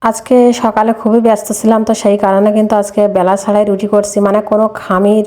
আজকে সকালে খুবই ব্যস্ত ছিলাম, তো সেই কারণে কিন্তু আজকে বেলা ছাড়াই রুটি করছি, মানে কোনো খামির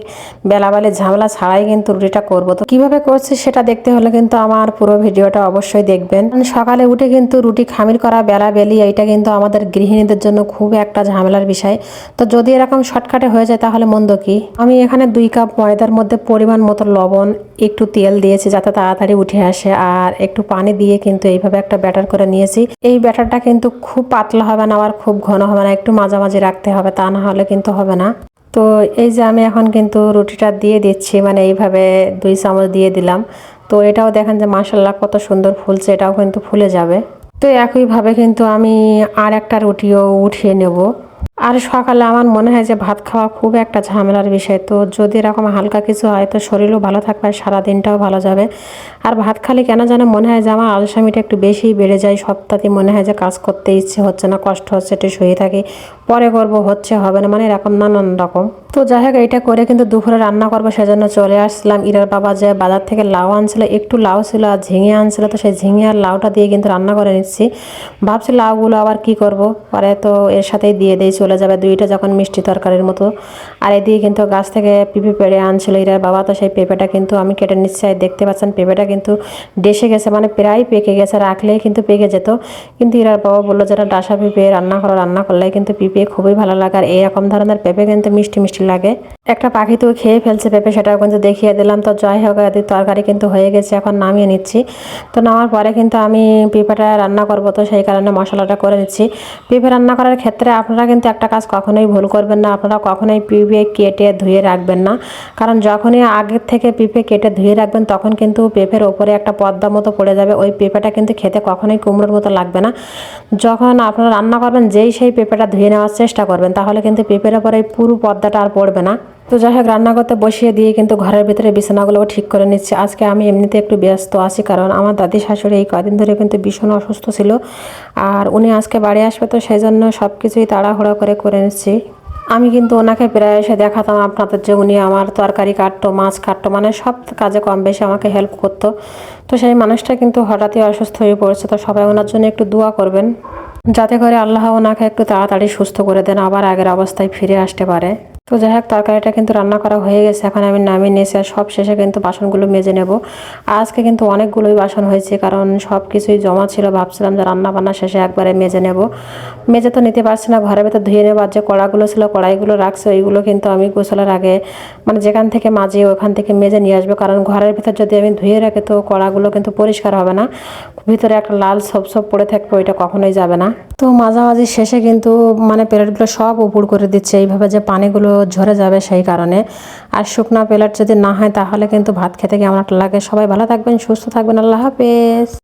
বেলাবেলি ঝামেলা ছাড়াই কিন্তু রুটিটা করব। তো কিভাবে করছি সেটা দেখতে হলে কিন্তু আমার পুরো ভিডিওটা অবশ্যই দেখবেন। সকালে উঠে কিন্তু রুটি খামির করা বেলাবেলি এইটা কিন্তু আমাদের গৃহিণীদের জন্য খুব একটা ঝামেলার বিষয়। তো যদি এরকম শর্টকাটে হয়ে যায় তাহলে মন্দ কি। আমি এখানে 2 কাপ ময়দার মধ্যে পরিমাণ মতো লবণ, একটু তেল দিয়েছি যাতে তাড়াতাড়ি উঠে আসে, আর একটু পানি দিয়ে কিন্তু এইভাবে একটা ব্যাটার করে নিয়েছি। এই ব্যাটারটা কিন্তু খুব পাতলা হবে না, আবার খুব ঘন হবে না, একটু মাঝামাঝি রাখতে হবে, তা না হলে কিন্তু হবে না। তো এই যে আমি এখন কিন্তু রুটিটা দিয়ে দিচ্ছি, মানে এইভাবে 2 চামচ দিয়ে দিলাম। তো এটাও দেখেন যে মাশাআল্লাহ কত সুন্দর ফুলছে, এটাও কিন্তু ফুলে যাবে। তো একইভাবে কিন্তু আমি আর একটা রুটিও উঠিয়ে নেব। আর সকালে আমার মনে হয় যে ভাত খাওয়া খুব একটা ঝামেলার বিষয়। তো যদি এরকম হালকা কিছু হয় তো শরীরও ভালো থাকবে, আর সারাদিনটাও ভালো যাবে। আর ভাত খালি কেন যেন মনে হয় যে আমার আলসামিটা একটু বেশিই বেড়ে যায়, সপ্তাহে মনে হয় যে কাজ করতে ইচ্ছে হচ্ছে না, কষ্ট হচ্ছে, একটু শুয়ে থাকি, পরে করব, হচ্ছে হবে না, মানে এরকম নানান রকম। তো যাই হোক, এইটা করে কিন্তু দুপুরে রান্না করবো সেজন্য চলে আসছিলাম। ইরার বাবা যে বাজার থেকে লাউ আনছিল, একটু লাউ ছিল আর ঝিঙে আনছিল, তো সেই ঝিঙে আর লাউটা দিয়ে কিন্তু রান্না করে নিচ্ছি। ভাবছি লাউগুলো আবার কি করব, পরে তো এর সাথেই দিয়ে দিয়ে চলে যাবে, দুইটা যখন মিষ্টি তরকারির মতো। আর এদিকে কিন্তু গাছ থেকে পেঁপে পেড়ে আনছিল ইরার বাবা, তো সেই পেঁপেটা কিন্তু আমি কেটে নিচ্ছি। আর দেখতে পাচ্ছেন পেঁপেটা কিন্তু ডেসে গেছে, মানে প্রায় পেকে গেছে, রাখলেই কিন্তু পেকে যেত। কিন্তু ইরার বাবা বললো যেটা ডাসা পেঁপে রান্না করলে কিন্তু পেঁপে খুবই ভালো লাগে, আর এরকম ধরনের পেঁপে কিন্তু মিষ্টি মিষ্টি লাগে। একটা পাখি তো খেয়ে ফেলছে পেঁপে, সেটাও কিন্তু দেখিয়ে দিলাম। তো যাই হোক, এদের তরকারি কিন্তু হয়ে গেছে, এখন নামিয়ে নিচ্ছি। তো নামার পরে কিন্তু আমি পেঁপেটা রান্না করব, তো সেই কারণে মশলাটা করে নিচ্ছি। পেঁপে রান্না করার ক্ষেত্রে আপনারা কিন্তু একটা কাজ কখনোই ভুল করবেন না, আপনারা কখনোই পেঁপে কেটে ধুয়ে রাখবেন না। কারণ যখনই আগের থেকে পেঁপে কেটে ধুয়ে রাখবেন তখন কিন্তু পেঁপের ওপরে একটা পর্দা মতো পড়ে যাবে, ওই পেঁপেটা কিন্তু খেতে কখনোই কুমড়োর মতো লাগবে না। যখন আপনারা রান্না করবেন যেই সেই পেঁপেটা ধুয়ে নেওয়ার চেষ্টা করবেন, তাহলে কিন্তু পেঁপের ওপরে এই পুরো পর্দাটা আর পড়বে না। তো যাই হোক, রান্না করতে বসিয়ে দিয়ে কিন্তু ঘরের ভিতরে বিছানাগুলোও ঠিক করে নিচ্ছি। আজকে আমি এমনিতে একটু ব্যস্ত আছি, কারণ আমার দাদি শাশুড়ি এই কদিন ধরে কিন্তু ভীষণ অসুস্থ ছিল, আর উনি আজকে বাড়ি আসবে, তো সেই জন্য সব কিছুই তাড়াহুড়ো করে নিচ্ছি। আমি কিন্তু ওনাকে প্রায় এসে দেখাতাম আপনাদের যে উনি আমার তরকারি কাটতো, মাছ কাটতো, মানে সব কাজে কম বেশি আমাকে হেল্প করতো। তো সেই মানুষটা কিন্তু হঠাৎই অসুস্থ হয়ে পড়েছে, তো সবাই ওনার জন্য একটু দোয়া করবেন, যাতে করে আল্লাহ ওনাকে একটু তাড়াতাড়ি সুস্থ করে দেন, আবার আগের অবস্থায় ফিরে আসতে পারে। তো যাই হোক, তরকারিটা কিন্তু রান্না করা হয়ে গেছে, এখন আমি নামিয়ে নিয়েছি। আর সব শেষে কিন্তু বাসনগুলো মেজে নেব। আজকে কিন্তু অনেকগুলোই বাসন হয়েছে, কারণ সব কিছুই জমা ছিল, ভাবছিলাম যে রান্না বান্না শেষে একবারে মেজে নেব। মেজে তো নিতে পারছি না, ঘরের ভেতর ধুয়ে নেব। আর যে কড়াগুলো ছিল, কড়াইগুলো রাখছে, ওইগুলো কিন্তু আমি গোসলের আগে মানে যেখান থেকে মাজি ওখান থেকে মেজে নিয়ে আসবো, কারণ ঘরের ভিতর যদি আমি ধুয়ে রাখি তো কড়াগুলো কিন্তু পরিষ্কার হবে না, ভিতরে একটা লাল সব পড়ে থাকবে, ওইটা কখনোই যাবে না। তো মাঝামাঝি শেষে কিন্তু মানে প্লেটগুলো সব উপর করে দিচ্ছে, এইভাবে যে পানিগুলো ঝরে যাবে সেই কারণে। আর শুকনা প্লেট যদি না হয় তাহলে কিন্তু ভাত খেতে কেমন একটা লাগে। সবাই ভালো থাকবেন, সুস্থ থাকবেন, আল্লাহ হাফেজ।